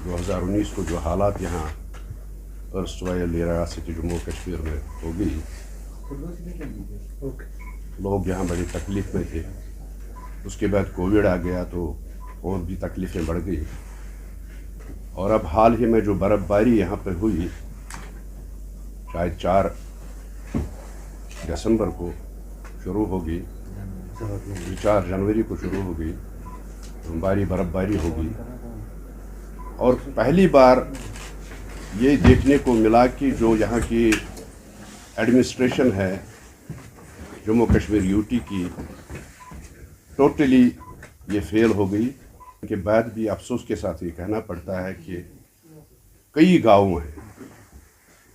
2019 کو جو حالات یہاں ارسطوائل ریاست جموں کشمیر میں ہو گئی، لوگ یہاں بڑی تکلیف میں تھے. اس کے بعد کووڈ آ گیا تو اور بھی تکلیفیں بڑھ گئی. اور اب حال ہی میں جو برف باری یہاں پہ ہوئی، شاید 4 دسمبر کو شروع ہوگی، 4 جنوری کو شروع ہوگی، برف باری ہوگی. اور پہلی بار یہ دیکھنے کو ملا کہ جو یہاں کی ایڈمنسٹریشن ہے جموں کشمیر یوٹی کی، ٹوٹلی یہ فیل ہو گئی. کے بعد بھی افسوس کے ساتھ یہ کہنا پڑتا ہے کہ کئی گاؤں ہیں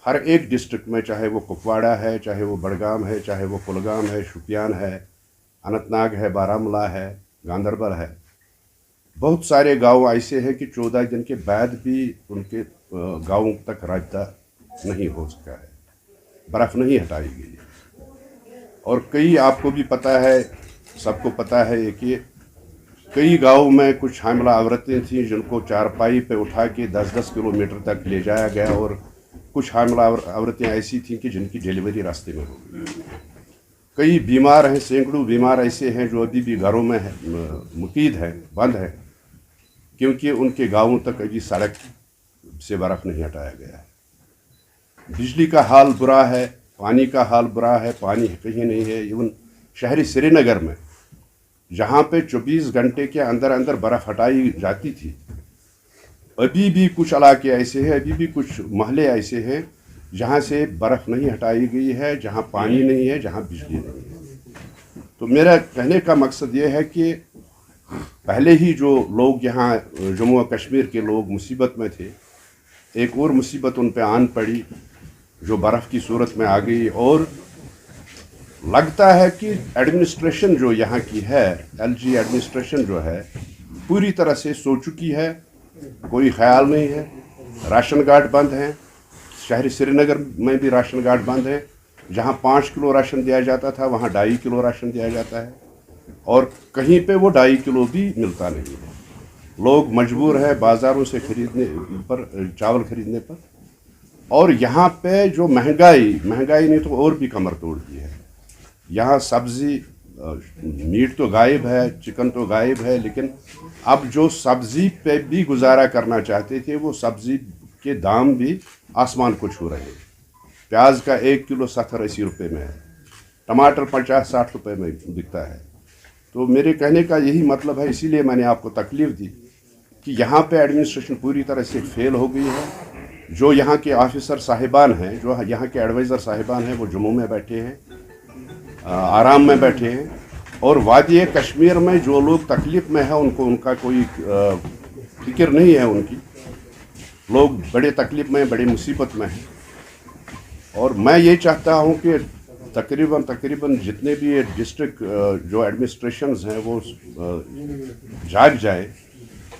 ہر ایک ڈسٹرکٹ میں، چاہے وہ کپواڑہ ہے، چاہے وہ بڑگام ہے، چاہے وہ کلگام ہے، شوپیان ہے، اننت ناگ ہے، بارہمولہ ہے، گاندربل ہے. بہت سارے گاؤں ایسے ہیں کہ 14 دن کے بعد بھی ان کے گاؤں تک رابطہ نہیں ہو سکا ہے، برف نہیں ہٹائی گئی. اور کئی آپ کو بھی پتہ ہے، سب کو پتہ ہے کہ کئی گاؤں میں کچھ حاملہ عورتیں تھیں جن کو چارپائی پہ اٹھا کے 10-10 کلومیٹر تک لے جایا گیا، اور کچھ حاملہ عورتیں ایسی تھیں کہ جن کی ڈیلیوری راستے میں ہو گئی. کئی بیمار ہیں، سینکڑوں بیمار ایسے ہیں جو ابھی بھی گھروں میں مقید ہیں، بند ہیں، کیونکہ ان کے گاؤں تک ابھی سڑک سے برف نہیں ہٹایا گیا ہے. بجلی کا حال برا ہے، پانی کا حال برا ہے، پانی کہیں نہیں ہے. ایون شہری سری نگر میں جہاں پہ 24 گھنٹے کے اندر اندر برف ہٹائی جاتی تھی، ابھی بھی کچھ علاقے ایسے ہیں، ابھی بھی کچھ محلے ایسے ہیں جہاں سے برف نہیں ہٹائی گئی ہے، جہاں پانی نہیں ہے، جہاں بجلی نہیں ہے. تو میرا کہنے کا مقصد یہ ہے کہ پہلے ہی جو لوگ یہاں جموں و کشمیر کے لوگ مصیبت میں تھے، ایک اور مصیبت ان پہ آن پڑی جو برف کی صورت میں آ گئی. اور لگتا ہے کہ ایڈمنسٹریشن جو یہاں کی ہے، LG ایڈمنسٹریشن جو ہے، پوری طرح سے سو چکی ہے. کوئی خیال نہیں ہے. راشن کارڈ بند ہیں، شہر سری نگر میں بھی راشن کارڈ بند ہیں. جہاں 5 کلو راشن دیا جاتا تھا وہاں 2.5 کلو راشن دیا جاتا ہے، اور کہیں پہ وہ 2.5 کلو بھی ملتا نہیں ہے. لوگ مجبور ہیں بازاروں سے خریدنے پر، چاول خریدنے پر. اور یہاں پہ جو مہنگائی نے تو اور بھی کمر توڑ دی ہے. یہاں سبزی، میٹ تو غائب ہے، چکن تو غائب ہے، لیکن اب جو سبزی پہ بھی گزارا کرنا چاہتے تھے وہ سبزی کے دام بھی آسمان کو چھو رہے ہیں. پیاز کا 1 کلو 70-80 روپے میں ہے، ٹماٹر 50-60 روپے میں بکتا ہے. تو میرے کہنے کا یہی مطلب ہے، اسی لیے میں نے آپ کو تکلیف دی کہ یہاں پہ ایڈمنسٹریشن پوری طرح سے فیل ہو گئی ہے. جو یہاں کے آفیسر صاحبان ہیں، جو یہاں کے ایڈوائزر صاحبان ہیں، وہ جموں میں بیٹھے ہیں، آرام میں بیٹھے ہیں. اور وادی کشمیر میں جو لوگ تکلیف میں ہیں ان کا کوئی فکر نہیں ہے. ان کی لوگ بڑے تکلیف میں، بڑی مصیبت میں ہیں. اور میں یہ چاہتا ہوں کہ تقریباً جتنے بھی ڈسٹرکٹ جو ایڈمنسٹریشنز ہیں وہ جاگ جائیں،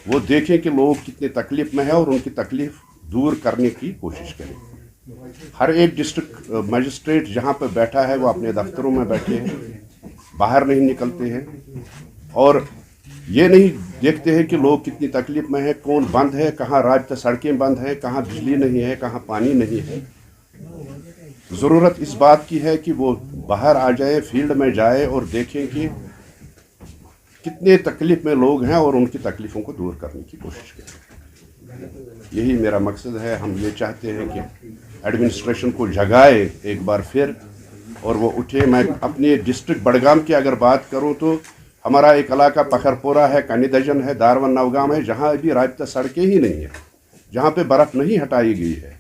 وہ دیکھیں کہ لوگ کتنے تکلیف میں ہیں اور ان کی تکلیف دور کرنے کی کوشش کریں. ہر ایک ڈسٹرکٹ مجسٹریٹ جہاں پہ بیٹھا ہے وہ اپنے دفتروں میں بیٹھے ہیں، باہر نہیں نکلتے ہیں، اور یہ نہیں دیکھتے ہیں کہ لوگ کتنی تکلیف میں ہیں، کون بند ہے، کہاں رابطہ سڑکیں بند ہیں، کہاں بجلی نہیں ہے، کہاں پانی نہیں ہے. ضرورت اس بات کی ہے کہ وہ باہر آ جائے، فیلڈ میں جائے اور دیکھیں کہ کتنے تکلیف میں لوگ ہیں اور ان کی تکلیفوں کو دور کرنے کی کوشش کریں. یہی میرا مقصد ہے. ہم یہ چاہتے ہیں کہ ایڈمنسٹریشن کو جگائے ایک بار پھر اور وہ اٹھے. میں اپنے ڈسٹرکٹ بڑگام کی اگر بات کروں تو ہمارا ایک علاقہ پکھرپورہ ہے، کنی دجن ہے، دارون نوگام ہے، جہاں ابھی رابطہ سڑکیں ہی نہیں ہیں، جہاں پہ برف نہیں ہٹائی گئی ہے.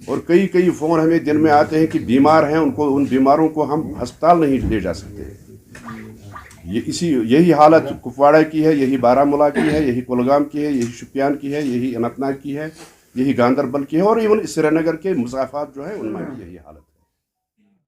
اور کئی فون ہمیں دن میں آتے ہیں کہ بیمار ہیں، ان بیماروں کو ہم ہسپتال نہیں لے جا سکتے. یہی حالت کپواڑہ کی ہے، یہی بارہمولہ کی ہے، یہی کلگام کی ہے، یہی شوپیان کی ہے، یہی اننت ناگ کی ہے، یہی گاندربل کی ہے، اور ایون سری نگر کے مضافات جو ہے ان میں بھی یہی حالت ہے.